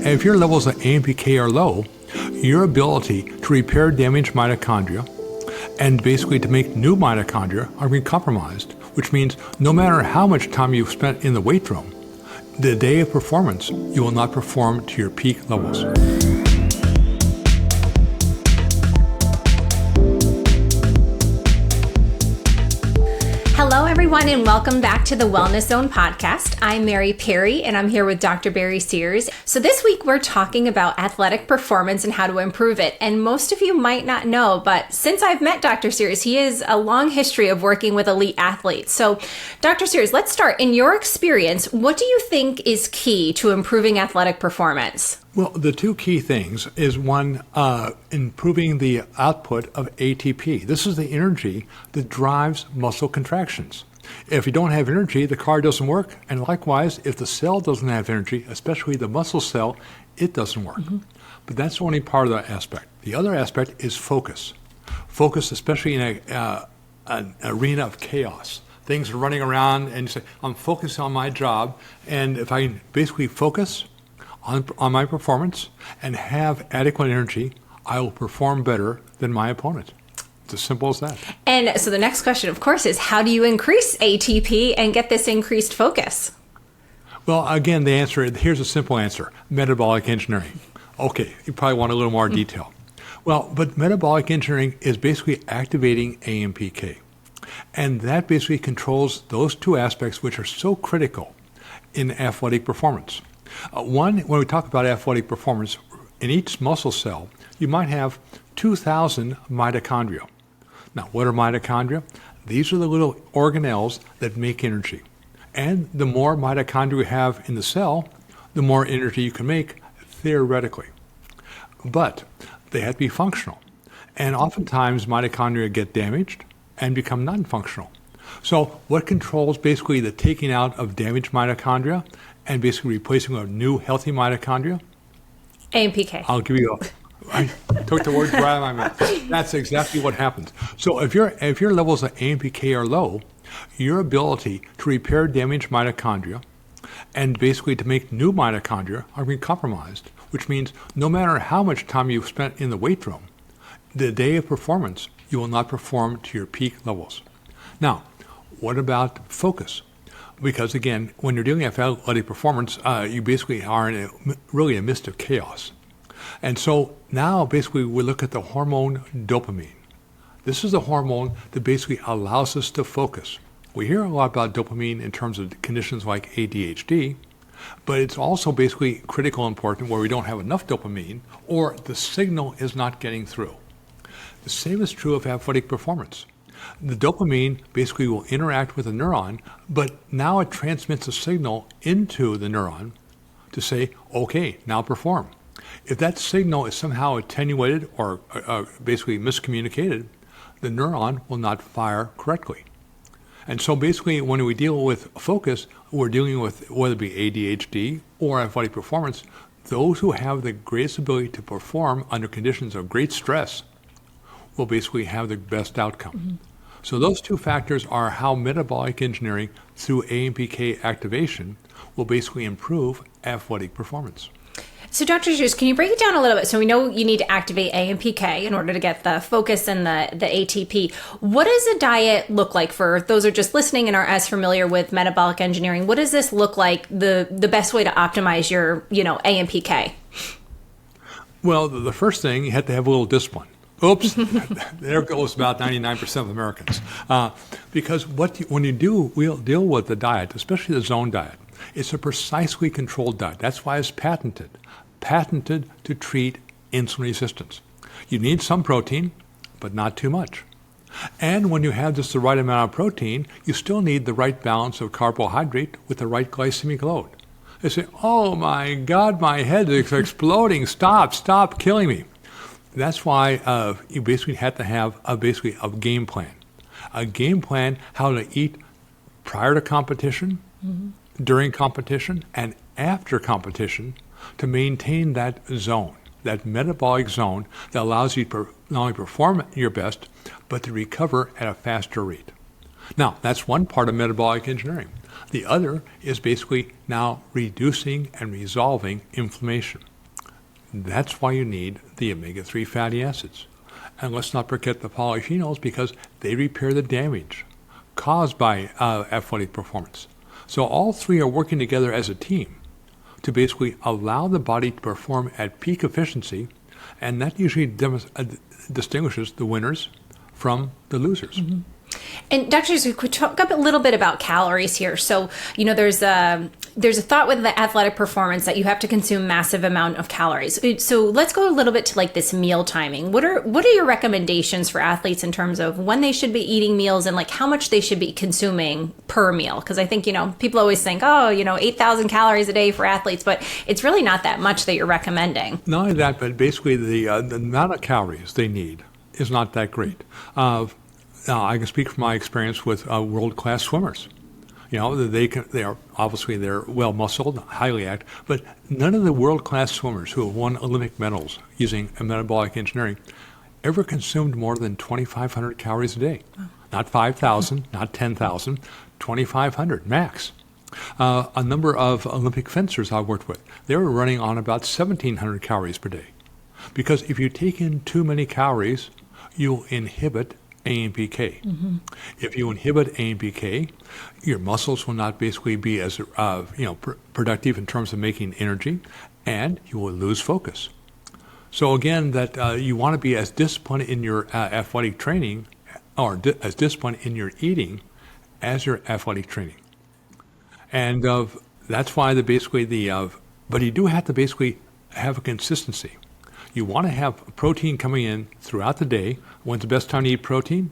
If your levels of AMPK are low, your ability to repair damaged mitochondria and basically to make new mitochondria are being compromised, which means no matter how much time you've spent in the weight room, the day of performance, you will not perform to your peak levels. Hello, everyone, and welcome back to the Wellness Zone podcast. I'm Mary Perry, and I'm here with Dr. Barry Sears. So this week, we're talking about athletic performance and how to improve it. And most of you might not know, but since I've met Dr. Sears, he has a long history of working with elite athletes. So, Dr. Sears, let's start. In your experience, what do you think is key to improving athletic performance? Well, the two key things is one, improving the output of ATP. This is the energy that drives muscle contractions. If you don't have energy, the car doesn't work. And likewise, if the cell doesn't have energy, especially the muscle cell, it doesn't work. But that's only part of the aspect. The other aspect is focus. Focus, especially in an arena of chaos. Things are running around and you say, I'm focused on my job. And if I basically focus on my performance and have adequate energy, I will perform better than my opponent. It's as simple as that. And so the next question, of course, is how do you increase ATP and get this increased focus? Well, again, here's a simple answer: metabolic engineering. Okay, you probably want a little more detail. Well, but metabolic engineering is basically activating AMPK. And that basically controls those two aspects which are so critical in athletic performance. One, when we talk about athletic performance, in each muscle cell, you might have 2,000 mitochondria. Now, what are mitochondria? These are the little organelles that make energy. And the more mitochondria you have in the cell, the more energy you can make, theoretically. But they have to be functional. And oftentimes, mitochondria get damaged and become non-functional. So what controls basically the taking out of damaged mitochondria and basically replacing with new healthy mitochondria? AMPK. I'll give you I took the words right out of my mouth. That's exactly what happens. So if your levels of AMPK are low, your ability to repair damaged mitochondria and basically to make new mitochondria are being compromised, which means no matter how much time you've spent in the weight room, the day of performance, you will not perform to your peak levels. Now, what about focus? Because again, when you're dealing with athletic performance, you basically are in really a midst of chaos. And so now basically we look at the hormone dopamine. This is the hormone that basically allows us to focus. We hear a lot about dopamine in terms of conditions like ADHD, but it's also basically critical and important where we don't have enough dopamine or the signal is not getting through. The same is true of athletic performance. The dopamine basically will interact with the neuron, but now it transmits a signal into the neuron to say, okay, now perform. If that signal is somehow attenuated or basically miscommunicated, the neuron will not fire correctly. And so basically when we deal with focus, we're dealing with whether it be ADHD or athletic performance, those who have the greatest ability to perform under conditions of great stress will basically have the best outcome. So those two factors are how metabolic engineering through AMPK activation will basically improve athletic performance. So Dr. Sears, can you break it down a little bit? So we know you need to activate AMPK in order to get the focus and the ATP. What does a diet look like for those who are just listening and are as familiar with metabolic engineering? What does this look like, the best way to optimize your, AMPK? Well, the first thing, you have to have a little discipline. Oops, there goes about 99% of Americans. Because when we'll deal with the diet, especially the zone diet, it's a precisely controlled diet. That's why it's patented to treat insulin resistance. You need some protein, but not too much. And when you have just the right amount of protein, you still need the right balance of carbohydrate with the right glycemic load. They say, oh my God, my head is exploding. Stop killing me. That's why you basically have to have a game plan. A game plan how to eat prior to competition, during competition, and after competition to maintain that zone, that metabolic zone that allows you to not only perform your best, but to recover at a faster rate. Now, that's one part of metabolic engineering. The other is basically now reducing and resolving inflammation. That's why you need the omega-3 fatty acids. And let's not forget the polyphenols because they repair the damage caused by athletic performance. So all three are working together as a team to basically allow the body to perform at peak efficiency, and that usually distinguishes the winners from the losers. Mm-hmm. And Dr. we could talk a little bit about calories here. So, there's a thought with the athletic performance that you have to consume massive amount of calories. So let's go a little bit to like this meal timing. What are your recommendations for athletes in terms of when they should be eating meals and like how much they should be consuming per meal? Because I think, people always think, 8,000 calories a day for athletes, but it's really not that much that you're recommending. Not only that, but basically the amount of calories they need is not that great. Now, I can speak from my experience with world-class swimmers. They're well muscled, highly active, but none of the world-class swimmers who have won Olympic medals using metabolic engineering ever consumed more than 2,500 calories a day. Oh. Not 5,000, not 10,000, 2,500 max. A number of Olympic fencers I worked with, they were running on about 1,700 calories per day. Because if you take in too many calories, you'll inhibit AMPK. Mm-hmm. If you inhibit AMPK, your muscles will not basically be as productive in terms of making energy, and you will lose focus. So again, that you want to be as disciplined in your athletic training, or as disciplined in your eating, as your athletic training. And that's why but you do have to basically have a consistency. You want to have protein coming in throughout the day. When's the best time to eat protein?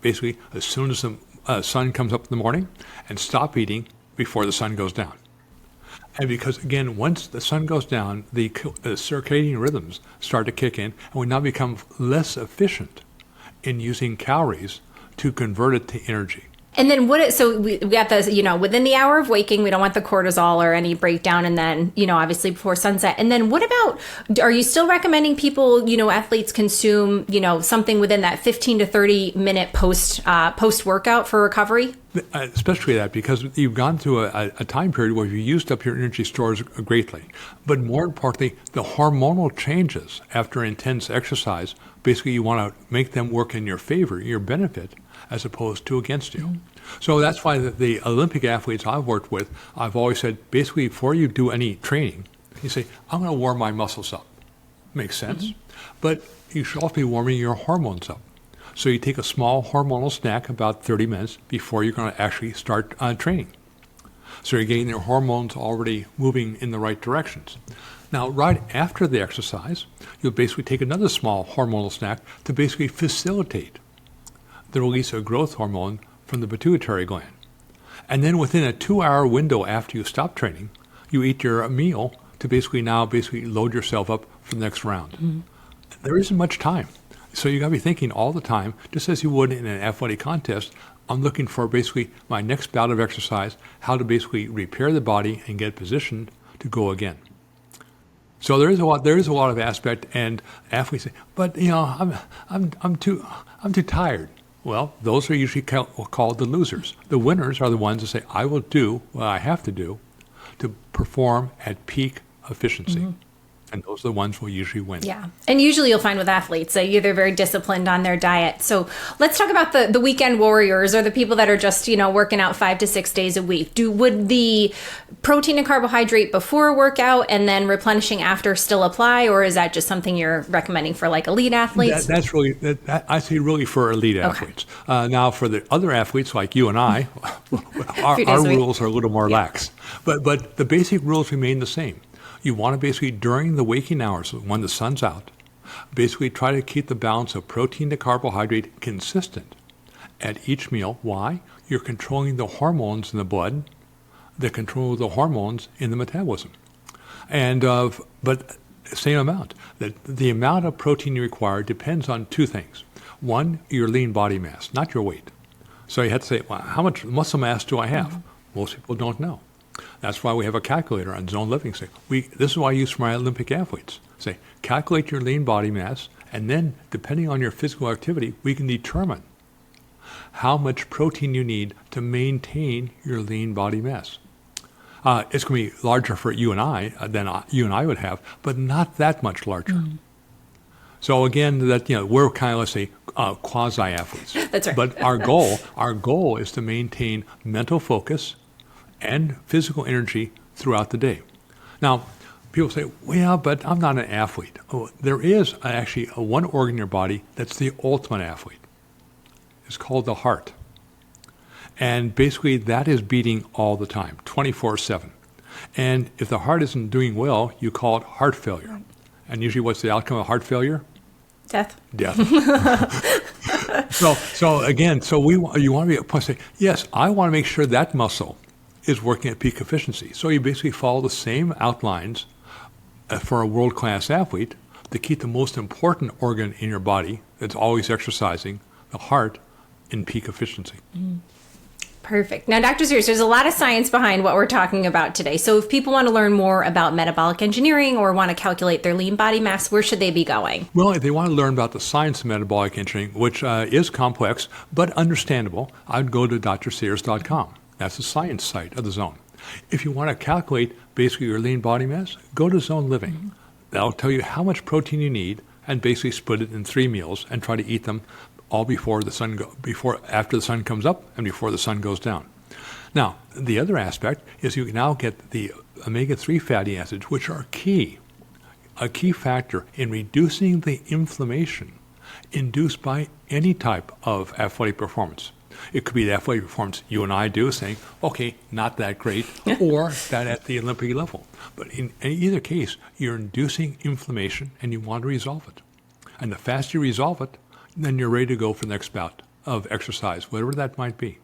Basically, as soon as the sun comes up in the morning, and stop eating before the sun goes down. And because, again, once the sun goes down, the circadian rhythms start to kick in, and we now become less efficient in using calories to convert it to energy. And then we got this, within the hour of waking, we don't want the cortisol or any breakdown. And then, obviously before sunset. And then what about, are you still recommending people, athletes consume, something within that 15 to 30 minute post workout for recovery? Especially that, because you've gone through a time period where you used up your energy stores greatly. But more importantly, the hormonal changes after intense exercise, basically you want to make them work in your favor, your benefit, as opposed to against you. Mm-hmm. So that's why the Olympic athletes I've worked with, I've always said, basically before you do any training, you say, I'm going to warm my muscles up. Makes sense. Mm-hmm. But you should also be warming your hormones up. So you take a small hormonal snack about 30 minutes before you're going to actually start training. So you're getting your hormones already moving in the right directions. Now, right after the exercise, you'll basically take another small hormonal snack to basically facilitate the release of growth hormone from the pituitary gland. And then within a 2-hour window after you stop training, you eat your meal to basically load yourself up for the next round. Mm-hmm. There isn't much time. So you got to be thinking all the time, just as you would in an athletic contest, I'm looking for basically my next bout of exercise, how to basically repair the body and get positioned to go again. So there is a lot of aspect, and athletes say, but I'm too tired. Well, those are usually called the losers. The winners are the ones that say, I will do what I have to do to perform at peak efficiency. Mm-hmm. And those are the ones who will usually win. Yeah. And usually you'll find with athletes, they're very disciplined on their diet. So let's talk about the weekend warriors, or the people that are just, working out 5 to 6 days a week. Would the protein and carbohydrate before a workout and then replenishing after still apply? Or is that just something you're recommending for like elite athletes? That's really, I say really for elite athletes. Now for the other athletes like you and I, our rules are a little more lax. But the basic rules remain the same. You want to basically, during the waking hours, when the sun's out, basically try to keep the balance of protein to carbohydrate consistent at each meal. Why? You're controlling the hormones in the blood that control the hormones in the metabolism. And but same amount. The amount of protein you require depends on two things. One, your lean body mass, not your weight. So you have to say, well, how much muscle mass do I have? Mm-hmm. Most people don't know. That's why we have a calculator on Zone Living. This is what I use for my Olympic athletes. Say, calculate your lean body mass, and then, depending on your physical activity, we can determine how much protein you need to maintain your lean body mass. It's going to be larger for you and I than you and I would have, but not that much larger. So again, we're kind of, let's say, quasi-athletes. That's right. But our goal is to maintain mental focus and physical energy throughout the day. Now, people say, well, but I'm not an athlete. Oh, there is actually one organ in your body that's the ultimate athlete. It's called the heart. And basically that is beating all the time, 24/7. And if the heart isn't doing well, you call it heart failure. And usually what's the outcome of heart failure? Death. So again, you want to be able to say, yes, I want to make sure that muscle is working at peak efficiency. So you basically follow the same outlines for a world-class athlete to keep the most important organ in your body that's always exercising, the heart, in peak efficiency. Perfect. Now, Dr. Sears, there's a lot of science behind what we're talking about today. So if people want to learn more about metabolic engineering or want to calculate their lean body mass, where should they be going? Well, if they want to learn about the science of metabolic engineering, which is complex but understandable, I'd go to drsears.com. That's the science site of the Zone. If you want to calculate basically your lean body mass, go to Zone Living. That'll tell you how much protein you need and basically split it in 3 meals and try to eat them all after the sun comes up and before the sun goes down. Now, the other aspect is you now get the omega-3 fatty acids, which are a key factor in reducing the inflammation induced by any type of athletic performance. It could be the athletic performance you and I do, saying, okay, not that great, or that at the Olympic level. But in either case, you're inducing inflammation and you want to resolve it. And the faster you resolve it, then you're ready to go for the next bout of exercise, whatever that might be.